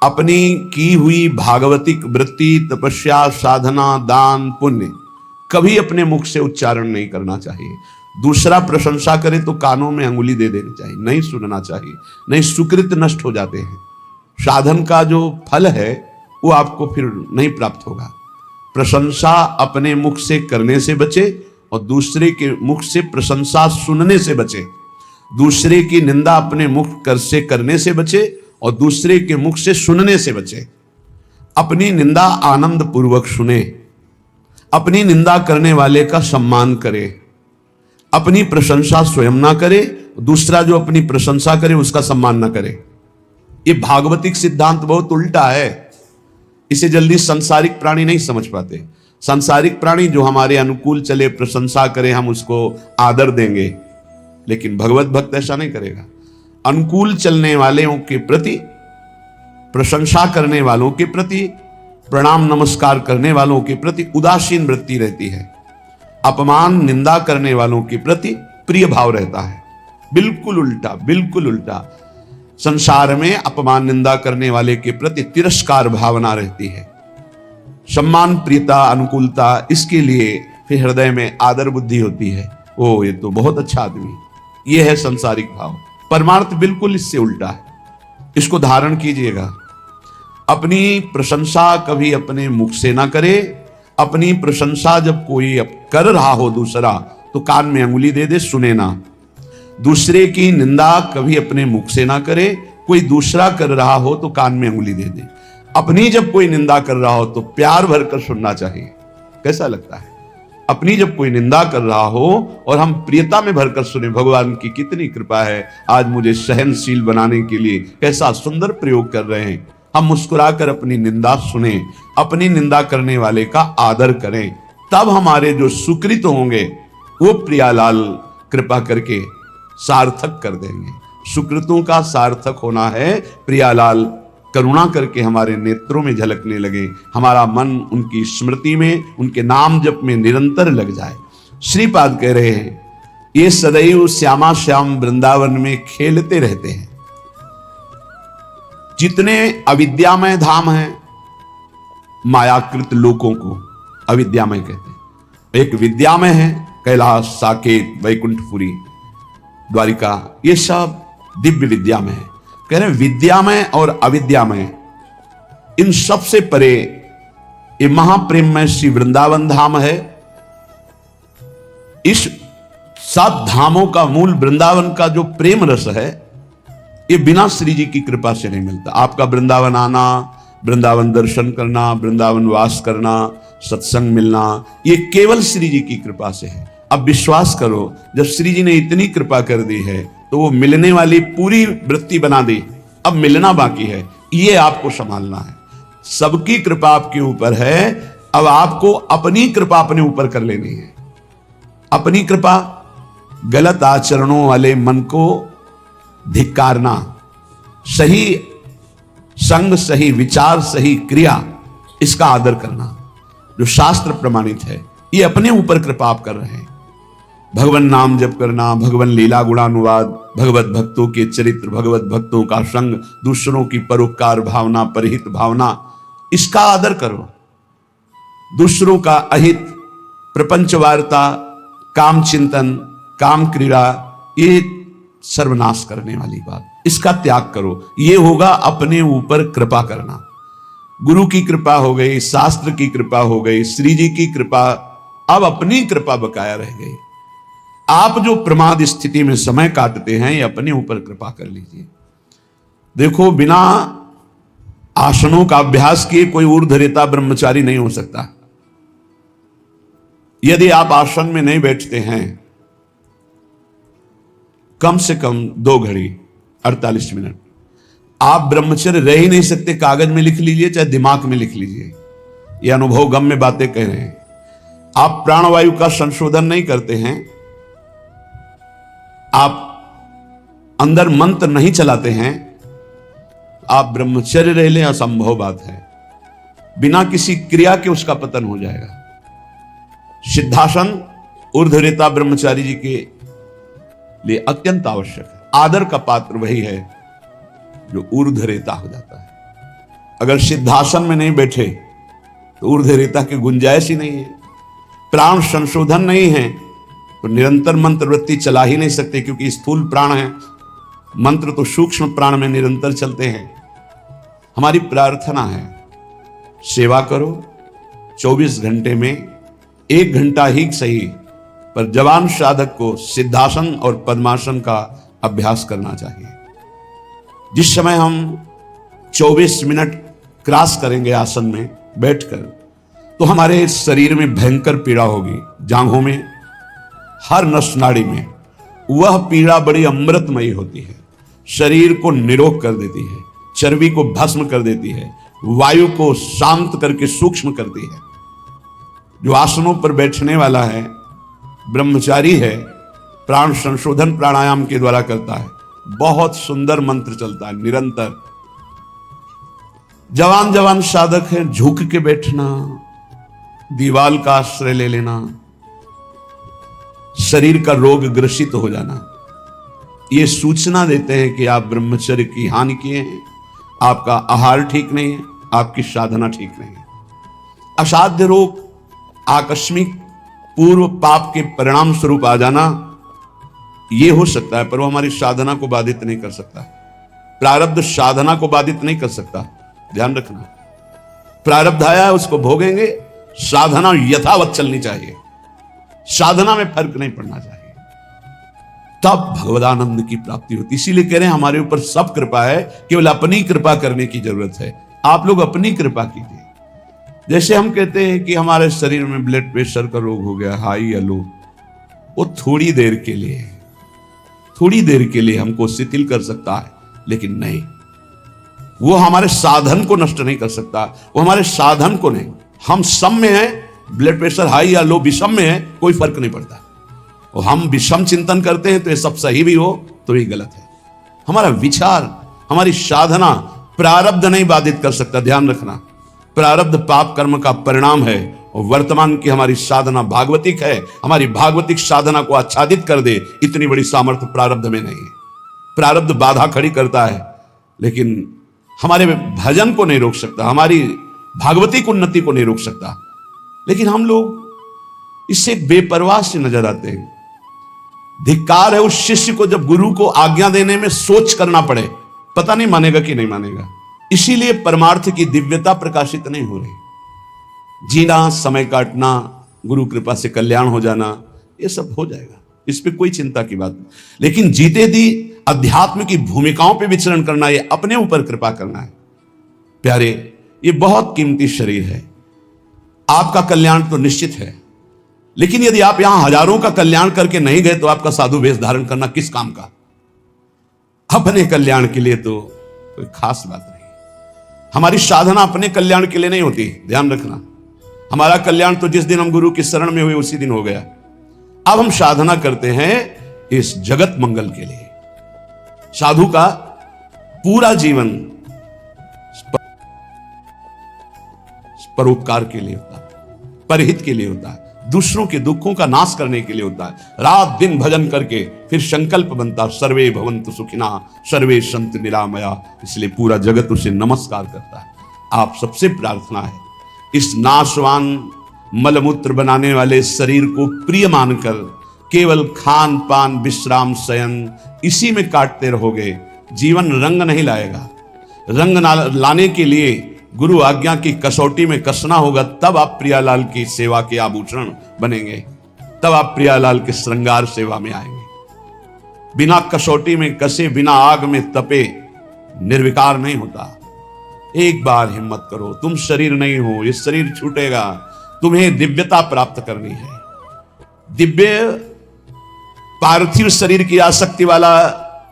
अपनी की हुई भागवतिक वृत्ति, तपस्या, साधना, दान, पुण्य कभी अपने मुख से उच्चारण नहीं करना चाहिए। दूसरा प्रशंसा करे तो कानों में अंगुली दे देनी चाहिए, नहीं सुनना चाहिए, नहीं सुकृत नष्ट हो जाते हैं। साधन का जो फल है वो आपको फिर नहीं प्राप्त होगा। प्रशंसा अपने मुख से करने से बचे और दूसरे के मुख से प्रशंसा सुनने से बचे। दूसरे की निंदा अपने मुख से करने से बचे और दूसरे के मुख से सुनने से बचे। अपनी निंदा आनंद पूर्वक सुने, अपनी निंदा करने वाले का सम्मान करे, अपनी प्रशंसा स्वयं ना करे, दूसरा जो अपनी प्रशंसा करे उसका सम्मान ना करे। ये भागवतिक सिद्धांत बहुत उल्टा है, इसे जल्दी संसारिक प्राणी नहीं समझ पाते। सांसारिक प्राणी जो हमारे अनुकूल चले, प्रशंसा करे, हम उसको आदर देंगे, लेकिन भगवत भक्त ऐसा नहीं करेगा। अनुकूल चलने वालों के प्रति, प्रशंसा करने वालों के प्रति, प्रणाम नमस्कार करने वालों के प्रति उदासीन वृत्ति रहती है। अपमान निंदा करने वालों के प्रति प्रिय भाव रहता है। बिल्कुल उल्टा, बिल्कुल उल्टा। संसार में अपमान निंदा करने वाले के प्रति तिरस्कार भावना रहती है। सम्मान, प्रियता, अनुकूलता, इसके लिए फिर हृदय में आदर बुद्धि होती है। ओ ये तो बहुत अच्छा आदमी, ये है संसारिक भाव। परमार्थ बिल्कुल इससे उल्टा है, इसको धारण कीजिएगा। अपनी प्रशंसा कभी अपने मुख से ना करे। अपनी प्रशंसा जब कोई कर रहा हो दूसरा, तो कान में अंगुली दे दे, सुने ना। दूसरे की निंदा कभी अपने मुख से ना करे। कोई दूसरा कर रहा हो तो कान में अंगुली दे दे। अपनी जब कोई निंदा कर रहा हो तो प्यार भरकर सुनना चाहिए। कैसा लगता है? अपनी जब कोई निंदा कर रहा हो और हम प्रियता में भरकर सुने, भगवान की कितनी कृपा है, आज मुझे सहनशील बनाने के लिए कैसा सुंदर प्रयोग कर रहे हैं। हम मुस्कुराकर अपनी निंदा सुने, अपनी निंदा करने वाले का आदर करें, तब हमारे जो सुकृत होंगे वो प्रियालाल कृपा करके सार्थक कर देंगे। सुकृतों का सार्थक होना है प्रियालाल करुणा करके हमारे नेत्रों में झलकने लगे, हमारा मन उनकी स्मृति में, उनके नाम जप में निरंतर लग जाए। श्रीपाद कह रहे हैं, ये सदैव श्यामा श्याम वृंदावन में खेलते रहते हैं। जितने अविद्यामय धाम हैं, मायाकृत लोकों को अविद्यामय कहते हैं। एक विद्यामय है, कैलाश, साकेत, वैकुंठपुरी, द्वारिका, ये सब दिव्य विद्यामय है। कह रहे हैं विद्यामय और अविद्यामय, इन सब से परे ये महाप्रेममय श्री वृंदावन धाम है। इस सब धामों का मूल वृंदावन का जो प्रेम रस है, ये बिना श्री जी की कृपा से नहीं मिलता। आपका वृंदावन आना, वृंदावन दर्शन करना, वृंदावन वास करना, सत्संग मिलना, ये केवल श्री जी की कृपा से है। अब विश्वास करो, जब श्री जी ने इतनी कृपा कर दी है तो वो मिलने वाली पूरी वृत्ति बना दी, अब मिलना बाकी है, ये आपको संभालना है। सबकी कृपा आपके ऊपर है, अब आपको अपनी कृपा अपने ऊपर कर लेनी है। अपनी कृपा, गलत आचरणों वाले मन को धिक्कारना, सही संग, सही विचार, सही क्रिया, इसका आदर करना जो शास्त्र प्रमाणित है, ये अपने ऊपर कृपा आप कर रहे हैं। भगवान नाम जप करना, भगवान लीला गुणानुवाद, भगवत भक्तों के चरित्र, भगवत भक्तों का संग, दूसरों की परोपकार भावना, परहित भावना, इसका आदर करो। दूसरों का अहित, प्रपंच वार्ता, काम चिंतन, काम क्रीड़ा, ये सर्वनाश करने वाली बात, इसका त्याग करो। ये होगा अपने ऊपर कृपा करना। गुरु की कृपा हो गई, शास्त्र की कृपा हो गई, श्री जी की कृपा, अब अपनी कृपा बकाया रह गई। आप जो प्रमाद स्थिति में समय काटते हैं, ये अपने ऊपर कृपा कर लीजिए। देखो, बिना आसनों का अभ्यास किए कोई ऊर्ध्वरेता ब्रह्मचारी नहीं हो सकता। यदि आप आसन में नहीं बैठते हैं कम से कम 2 घड़ी 48 मिनट, आप ब्रह्मचर्य रह ही नहीं सकते। कागज में लिख लीजिए, चाहे दिमाग में लिख लीजिए, ये अनुभव गम में बातें कह रहे हैं। आप प्राणवायु का संशोधन नहीं करते हैं, आप अंदर मंत्र नहीं चलाते हैं, आप ब्रह्मचर्य रह लें, असंभव बात है। बिना किसी क्रिया के उसका पतन हो जाएगा। सिद्धासन ऊर्ध्वरेता ब्रह्मचारी जी के लिए अत्यंत आवश्यक है। आदर का पात्र वही है जो ऊर्ध्वरेता हो जाता है। अगर सिद्धासन में नहीं बैठे तो ऊर्ध्वरेता की गुंजाइश ही नहीं है। प्राण संशोधन नहीं है तो निरंतर मंत्र वृत्ति चला ही नहीं सकते, क्योंकि स्थूल प्राण है, मंत्र तो सूक्ष्म प्राण में निरंतर चलते हैं। हमारी प्रार्थना है, सेवा करो, 24 घंटे में 1 घंटा ही सही, पर जवान साधक को सिद्धासन और पद्मासन का अभ्यास करना चाहिए। जिस समय हम 24 मिनट क्रॉस करेंगे आसन में बैठकर, तो हमारे शरीर में भयंकर पीड़ा होगी, जांघों में, हर नस नाड़ी में। वह पीड़ा बड़ी अमृतमयी होती है, शरीर को निरोग कर देती है, चर्बी को भस्म कर देती है, वायु को शांत करके सूक्ष्म करती है। जो आसनों पर बैठने वाला है, ब्रह्मचारी है, प्राण संशोधन प्राणायाम के द्वारा करता है, बहुत सुंदर मंत्र चलता है निरंतर। जवान जवान साधक है, झुक के बैठना, दीवाल का आश्रय ले लेना, शरीर का रोग ग्रसित हो जाना, ये सूचना देते हैं कि आप ब्रह्मचर्य की हानि किए हैं, आपका आहार ठीक नहीं है, आपकी साधना ठीक नहीं है। असाध्य रोग आकस्मिक पूर्व पाप के परिणाम स्वरूप आ जाना यह हो सकता है, पर वो हमारी साधना को बाधित नहीं कर सकता। प्रारब्ध साधना को बाधित नहीं कर सकता, ध्यान रखना। प्रारब्ध आया है, उसको भोगेंगे, साधना यथावत चलनी चाहिए, साधना में फर्क नहीं पड़ना चाहिए, तब भगवदानंद की प्राप्ति होती। इसीलिए कह रहे हैं हमारे ऊपर सब कृपा है, केवल अपनी कृपा करने की जरूरत है। आप लोग अपनी कृपा कीजिए। जैसे हम कहते हैं कि हमारे शरीर में ब्लड प्रेशर का रोग हो गया, हाई या लो, वो थोड़ी देर के लिए हमको शिथिल कर सकता है, लेकिन नहीं, वो हमारे साधन को नष्ट नहीं कर सकता, वो हमारे साधन को नहीं। हम सम में हैं, ब्लड प्रेशर हाई या लो विषम में है, कोई फर्क नहीं पड़ता। और हम विषम चिंतन करते हैं तो ये सब सही भी हो तो ये गलत है। हमारा विचार, हमारी साधना प्रारब्ध नहीं बाधित कर सकता, ध्यान रखना। प्रारब्ध पाप कर्म का परिणाम है, और वर्तमान की हमारी साधना भागवतिक है, हमारी भागवतिक साधना को आच्छादित कर दे, इतनी बड़ी सामर्थ्य प्रारब्ध में नहीं है। प्रारब्ध बाधा खड़ी करता है, लेकिन हमारे भजन को नहीं रोक सकता, हमारी भागवतिक उन्नति को नहीं रोक सकता। लेकिन हम लोग इससे बेपरवाह से नजर आते हैं। धिक्कार है उस शिष्य को जब गुरु को आज्ञा देने में सोच करना पड़े, पता नहीं मानेगा कि नहीं मानेगा। इसीलिए परमार्थ की दिव्यता प्रकाशित नहीं हो रही। जीना, समय काटना, गुरु कृपा से कल्याण हो जाना, ये सब हो जाएगा, इस पे कोई चिंता की बात नहीं। लेकिन जीते दी अध्यात्म की भूमिकाओं पे विचरण करना, ये अपने ऊपर कृपा करना है। प्यारे, ये बहुत कीमती शरीर है, आपका कल्याण तो निश्चित है, लेकिन यदि आप यहां हजारों का कल्याण करके नहीं गए तो आपका साधु वेश धारण करना किस काम का? अपने कल्याण के लिए तो कोई खास बात नहीं। हमारी साधना अपने कल्याण के लिए नहीं होती, ध्यान रखना। हमारा कल्याण तो जिस दिन हम गुरु की शरण में हुए उसी दिन हो गया। अब हम साधना करते हैं इस जगत मंगल के लिए। साधु का पूरा जीवन परोपकार के लिए होता है, परहित के लिए होता है, दूसरों के दुखों का नाश करने के लिए होता है। रात दिन भजन करके फिर संकल्प बनता, सर्वे भवन्तु सुखिना सर्वे सन्तु निरामया। इसलिए पूरा जगत उसे नमस्कार करता है। आप सबसे प्रार्थना है, इस नाशवान मलमूत्र बनाने वाले शरीर को प्रिय मानकर केवल खान पान विश्राम शयन इसी में काटते रहोगे, जीवन रंग नहीं लाएगा। रंग लाने के लिए गुरु आज्ञा की कसौटी में कसना होगा, तब आप प्रियालाल की सेवा के आभूषण बनेंगे, तब आप प्रियालाल के श्रृंगार सेवा में आएंगे। बिना कसौटी में कसे, बिना आग में तपे निर्विकार नहीं होता। एक बार हिम्मत करो, तुम शरीर नहीं हो, ये शरीर छूटेगा, तुम्हें दिव्यता प्राप्त करनी है। दिव्य पार्थिव शरीर की आसक्ति वाला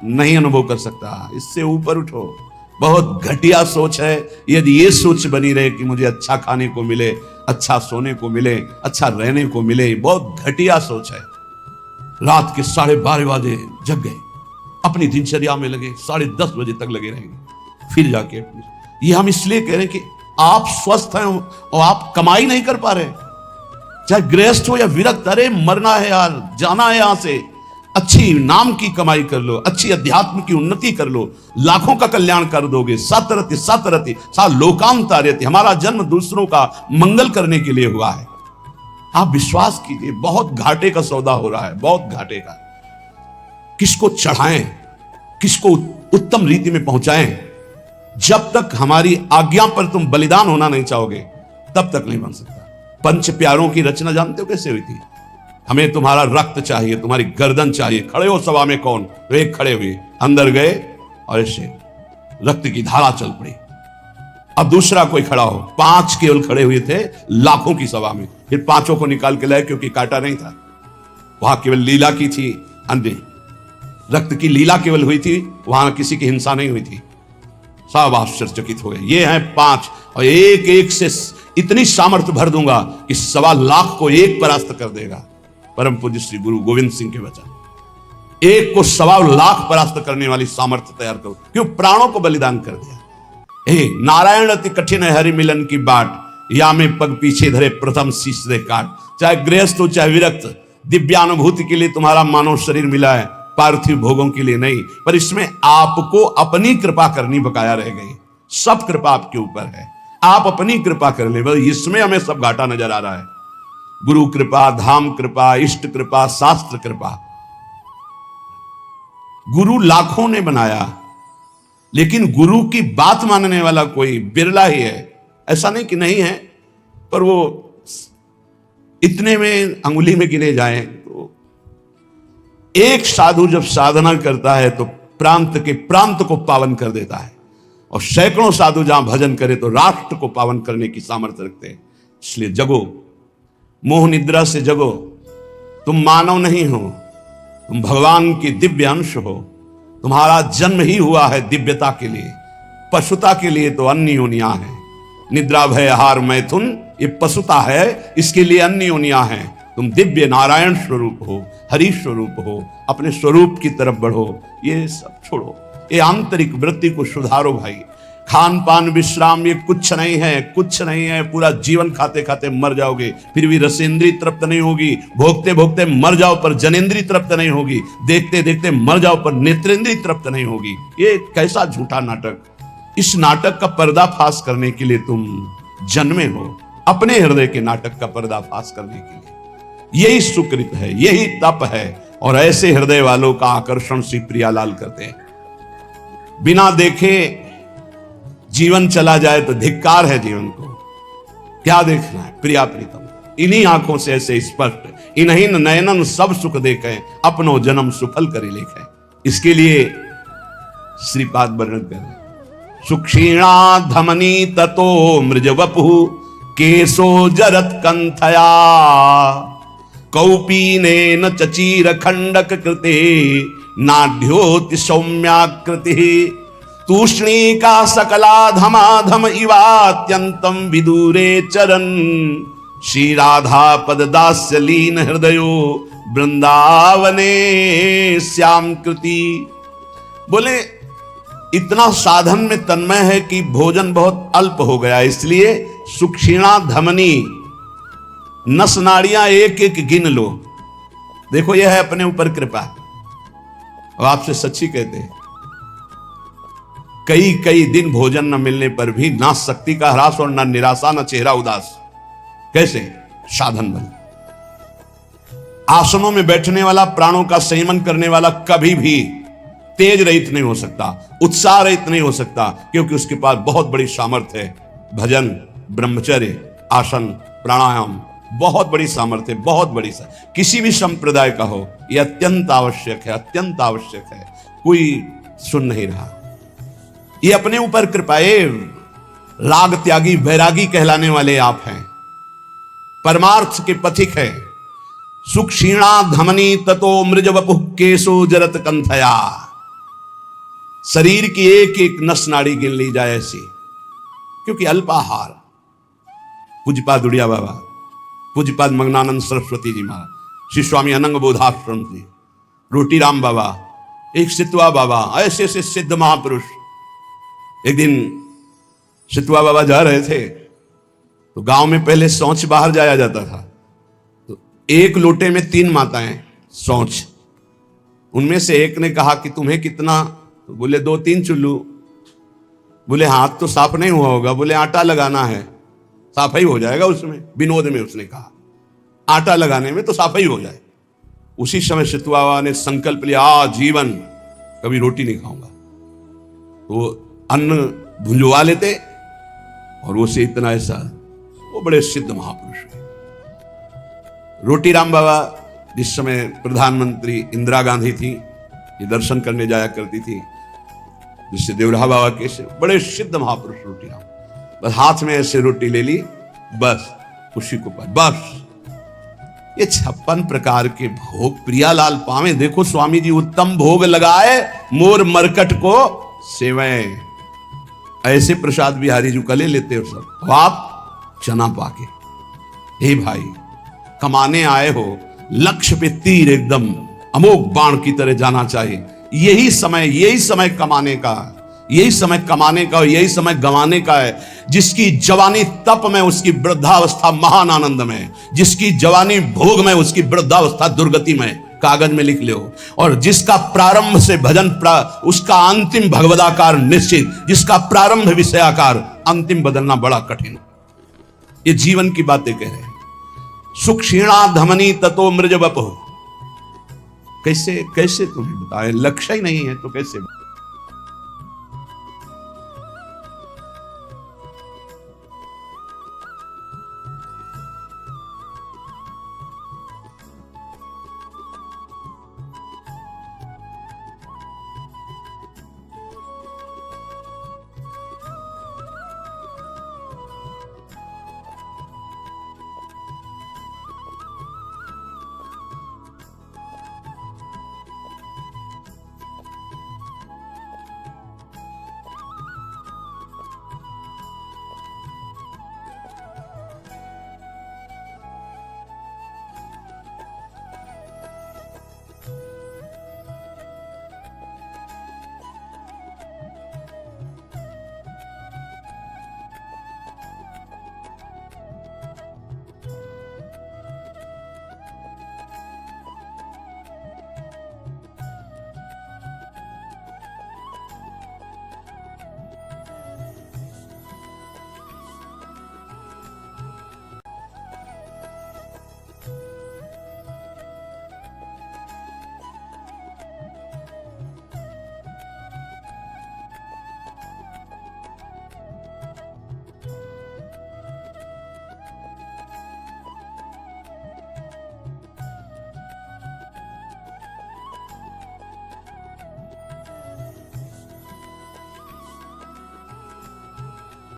नहीं अनुभव कर सकता, इससे ऊपर उठो। बहुत घटिया सोच है यदि ये सोच बनी रहे कि मुझे अच्छा खाने को मिले, अच्छा सोने को मिले, अच्छा रहने को मिले, बहुत घटिया सोच है। रात के 12:30 बजे जग गए, अपनी दिनचर्या में लगे, 10:30 बजे तक लगे रहेंगे, फिर जाके ये हम इसलिए कह रहे हैं कि आप स्वस्थ हैं और आप कमाई नहीं कर पा रहे, चाहे गृहस्थ हो या विरक्त। अरे मरना है यार, जाना है यहां से, अच्छी नाम की कमाई कर लो, अच्छी अध्यात्म की उन्नति कर लो, लाखों का कल्याण कर दोगे। सतरति सतरति सा लोकांतार्यति, हमारा जन्म दूसरों का मंगल करने के लिए हुआ है। आप विश्वास कीजिए, बहुत घाटे का सौदा हो रहा है, बहुत घाटे का। किसको चढ़ाएं, किसको उत्तम रीति में पहुंचाएं, जब तक हमारी आज्ञा पर तुम बलिदान होना नहीं चाहोगे तब तक नहीं बन सकता। पंच प्यारों की रचना जानते हो कैसे हुई थी? हमें तुम्हारा रक्त चाहिए, तुम्हारी गर्दन चाहिए, खड़े हो सभा में कौन? तो एक खड़े हुए, अंदर गए और ऐसे रक्त की धारा चल पड़ी। अब दूसरा कोई खड़ा हो, 5 केवल खड़े हुए थे लाखों की सभा में। फिर 5 को निकाल के लाए, क्योंकि काटा नहीं था, वहां केवल लीला की थी, अन्य रक्त की लीला केवल हुई थी, वहां किसी की हिंसा नहीं हुई थी। सब आश्चर्यचकित हो गए, ये हैं 5 और एक एक से इतनी सामर्थ्य भर दूंगा कि 1.25 लाख को एक परास्त कर देगा। परम पूज्य श्री गुरु गोविंद सिंह के वचन। एक को 1.25 लाख परास्त करने वाली सामर्थ्य तैयार करो, क्यों? प्राणों को बलिदान कर दिया। हे नारायण अति कठिन है हरि मिलन की बाट, या में पग पीछे धरे प्रथम शीश दे काट। चाहे गृहस्थ हो चाहे विरक्त, दिव्यानुभूति के लिए तुम्हारा मानव शरीर मिला है, पार्थिव भोगों के लिए नहीं। पर इसमें आपको अपनी कृपा करनी बकाया रह गई। सब कृपा आपके ऊपर है, आप अपनी कृपा कर ले, बस इसमें हमें सब घाटा नजर आ रहा है। गुरु कृपा, धाम कृपा, इष्ट कृपा, शास्त्र कृपा। गुरु लाखों ने बनाया, लेकिन गुरु की बात मानने वाला कोई बिरला ही है। ऐसा नहीं कि नहीं है, पर वो इतने में अंगुली में गिने जाए। तो एक साधु जब साधना करता है तो प्रांत के प्रांत को पावन कर देता है, और सैकड़ों साधु जहां भजन करे तो राष्ट्र को पावन करने की सामर्थ्य रखते हैं। इसलिए जगो, मोह निद्रा से जगो। तुम मानव नहीं हो, तुम भगवान की दिव्य अंश हो। तुम्हारा जन्म ही हुआ है दिव्यता के लिए, पशुता के लिए तो अन्य योनियां है। निद्रा भय आहार मैथुन ये पशुता है, इसके लिए अन्य योनियां हैं। तुम दिव्य नारायण स्वरूप हो, हरि स्वरूप हो, अपने स्वरूप की तरफ बढ़ो। ये सब छोड़ो, ये आंतरिक वृत्ति को सुधारो भाई। खान पान विश्राम ये कुछ नहीं है, कुछ नहीं है। पूरा जीवन खाते खाते मर जाओगे, फिर भी रसेंद्री तृप्त नहीं होगी। भोगते भोगते मर जाओ पर जनेंद्री तृप्त नहीं होगी। देखते देखते मर जाओ पर नेत्रेंद्री तृप्त नहीं होगी। ये कैसा झूठा नाटक! इस नाटक का पर्दाफाश करने के लिए तुम जन्मे हो, अपने हृदय के नाटक का पर्दाफाश करने के लिए। यही सुकृत है, यही तप है, और ऐसे हृदय वालों का आकर्षण श्री प्रियालाल करते हैं। बिना देखे जीवन चला जाए तो धिक्कार है जीवन को। क्या देखना है प्रिया प्रीतम? इन्हीं आंखों से ऐसे स्पष्ट, इन्हीं नयनन सब सुख देखें, अपनो जन्म सुफल करे लेखें। इसके लिए श्रीपाद वर्णन करें, सुक्षीणा धमनी ततो मृज वपु केशो जरत कंथया कौपीनेन चचीर खंडक कृते नाढ्योति सौम्याकृति तूष्णी का सकला धमाधम इवात्यंतम विदूरे चरण श्री राधा पद दास्य लीन हृदयो वृंदावने श्याम कृति। बोले इतना साधन में तन्मय है कि भोजन बहुत अल्प हो गया, इसलिए सुक्षीणा धमनी, नस नाड़ियां एक एक गिन लो। देखो यह है अपने ऊपर कृपा। और आपसे सच्ची कहते हैं, कई कई दिन भोजन न मिलने पर भी ना शक्ति का ह्रास और ना निराशा, ना चेहरा उदास। कैसे? साधन बल। आसनों में बैठने वाला, प्राणों का संयमन करने वाला कभी भी तेज रहित नहीं हो सकता, उत्साह रहित नहीं हो सकता, क्योंकि उसके पास बहुत बड़ी सामर्थ्य है। भजन, ब्रह्मचर्य, आसन, प्राणायाम, बहुत बड़ी सामर्थ्य, बहुत बड़ी किसी भी संप्रदाय का हो, यह अत्यंत आवश्यक है, अत्यंत आवश्यक है। कोई सुन नहीं रहा। ये अपने ऊपर कृपाए राग त्यागी वैरागी कहलाने वाले आप हैं, परमार्थ के पथिक है। सुक्षीणा धमनी ततो मृज वपुः केशो जरत कंथया। शरीर की एक एक नस नाड़ी गिन ली जाए ऐसी, क्योंकि अल्पाहार। पूज्यपाद उड़िया बाबा, पूज्यपाद मग्नानंद सरस्वती जी महाराज, श्री स्वामी अनंग बोधाश्रम जी, रोटी राम बाबा, एक सितवा बाबा, ऐसे ऐसे सिद्ध महापुरुष। एक दिन सितवा बाबा जा रहे थे तो गांव में पहले शौच बाहर जाया जाता था, तो एक लोटे में 3 माताएं शौच, उनमें से एक ने कहा कि तुम्हें कितना? तो बोले 2-3 चुल्लू। बोले हाथ तो साफ नहीं हुआ होगा। बोले आटा लगाना है, साफ ही हो जाएगा उसमें। विनोद में उसने कहा आटा लगाने में तो साफ ही हो जाए। उसी समय सितुआ बाबा ने संकल्प लिया, आजीवन कभी रोटी नहीं खाऊंगा। तो अन्न भुंजवा लेते और उसे इतना ऐसा, वो बड़े सिद्ध महापुरुष है। रोटीराम बाबा जिस समय प्रधानमंत्री इंदिरा गांधी थी, ये दर्शन करने जाया करती थी, जिससे देवराहा बाबा के से बड़े सिद्ध महापुरुष रोटीराम। बस हाथ में ऐसे रोटी ले ली, बस उसी को पाए, बस ये 56 प्रकार के भोग प्रियालाल पावे। देखो स्वामी जी उत्तम भोग लगाए, मोर मरकट को सेवैं। ऐसे प्रसाद बिहारी जी कले लेते हो सब। आप चना पाके, हे भाई कमाने आए हो, लक्ष्य पे तीर एकदम अमोघ बाण की तरह जाना चाहिए। यही समय कमाने का, यही समय कमाने का और यही समय गंवाने का है। जिसकी जवानी तप में, उसकी वृद्धावस्था महान आनंद में। जिसकी जवानी भोग में, उसकी वृद्धावस्था दुर्गति में। कागज में लिख लो। और जिसका प्रारंभ से भजन उसका अंतिम भगवदाकार निश्चित। जिसका प्रारंभ विषयाकार, अंतिम बदलना बड़ा कठिन। ये जीवन की बातें कह रहे हैं। सुख क्षीणा धमनी ततो मृज बपो। कैसे तुम्हें बताएं, लक्ष्य ही नहीं है तो कैसे